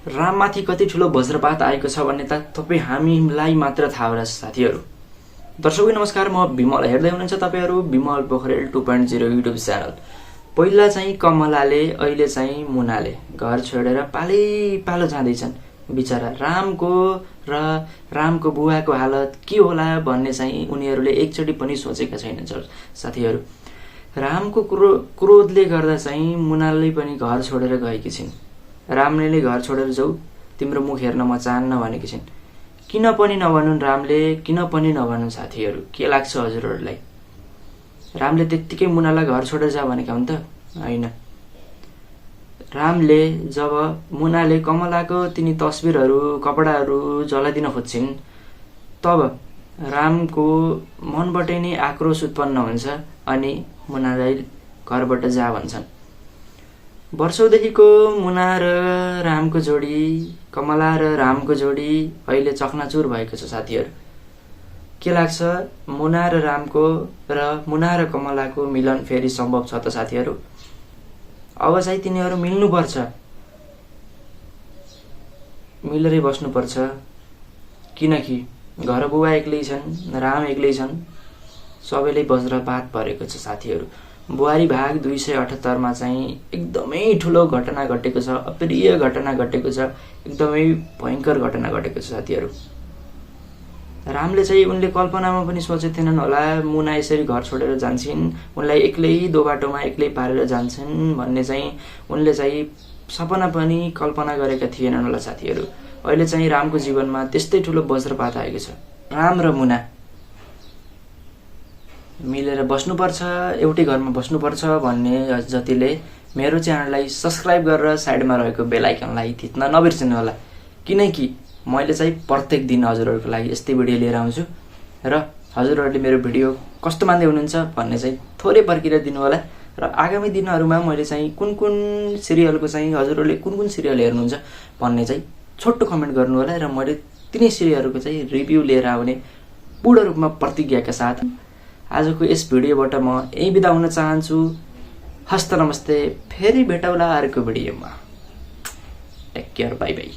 राममाथि कति ठुलो वज्रपात आएको छ भन्ने त तपाईँ हामीलाई मात्र थाहा होला साथीहरू। दर्शकहरू नमस्कार, म विमल। हेर्दै हुनुहुन्छ तपाईँहरू विमल पोखरेल 2.0 युट्युब च्यानल। पहिला चाहिँ कमलाले, अहिले चाहिँ मुनाले घर छोडेर पालो जाँदैछन्। बिचरा रामको र रामको बुवाको हालत के होला भन्ने चाहिँ उनीहरूले एकचोटि पनि सोचेका छैनन् साथीहरू। रामको क्रोधले गर्दा चाहिँ मुनाले पनि घर छोडेर गएकी छिन्। रामले घर छोडेर जाऊ, तिम्रो मुख हेर्न म चाहन्न भनेकी छिन्। किन पनि नभनुन् रामले, किन पनि नभनुन् साथीहरू। के लाग्छ हजुरहरूलाई? रामले त्यत्तिकै मुनालाई घर छोडेर जा भनेका हुन् त? होइन। रामले जब मुनाले कमलाको तिनी तस्बिरहरू, कपडाहरू जलाइदिन खोज्छिन्, तब रामको मनबाट नै आक्रोश उत्पन्न हुन्छ अनि मुनालाई घरबाट जा भन्छन्। वर्षौंदेखिको मुना र रामको जोडी, कमला र रामको जोडी अहिले चकनाचुर भएको छ साथीहरू। के लाग्छ, मुना र रामको र मुना र कमलाको मिलन फेरि सम्भव छ त साथीहरू? अब चाहिँ तिनीहरू मिल्नुपर्छ, मिलेरै बस्नुपर्छ। किनकि घर बुवा एक्लै छन्, राम एक्लै छन्, सबैले वज्रपात परेको छ साथीहरू। बुहारी भाग 278 मा चाहिँ एकदमै ठुलो घटना घटेको छ, अप्रिय घटना घटेको छ, एकदमै भयंकर घटना घटेको छ साथीहरू। रामले चाहिँ उनले कल्पनामा पनि सोचेको थिएनन् होला मुना यसरी घर छोडेर जान्छन्, उनलाई एक्लै दोबाटोमा एक्लै पारेर जान्छन् भन्ने चाहिँ उनले चाहिँ सपना पनि कल्पना गरेका थिएनन् होला साथीहरू। अहिले चाहिँ रामको जीवनमा त्यस्तै ठुलो वज्रपात आएको छ। राम र मुना मिलेर बस्नुपर्छ, एउटै घरमा बस्नुपर्छ भन्ने जतिले मेरो च्यानललाई सब्स्क्राइब गरेर साइडमा रहेको बेल आइकनलाई थिच्न नबिर्सनु होला। किनकि मैले चाहिँ प्रत्येक दिन हजुरहरूको लागि यस्तै भिडियो लिएर आउँछु र हजुरहरूले मेरो भिडियो कस्तो मान्दै हुनुहुन्छ भन्ने चाहिँ थोरै पर्खिएर दिनु होला। र आगामी दिनहरूमा मैले चाहिँ कुन कुन सिरियलको चाहिँ हजुरहरूले कुन कुन सिरियल हेर्नुहुन्छ भन्ने चाहिँ छोटो कमेन्ट गर्नु होला र मैले तिनै सिरियलहरूको चाहिँ रिभ्यू लिएर आउने पूर्ण रूपमा प्रतिज्ञाका साथ आजको यस भिडियोबाट म यही बिदा हुन चाहन्छु। हस्त नमस्ते, फेरि भेटौँला अर्को भिडियोमा। Take care, bye by.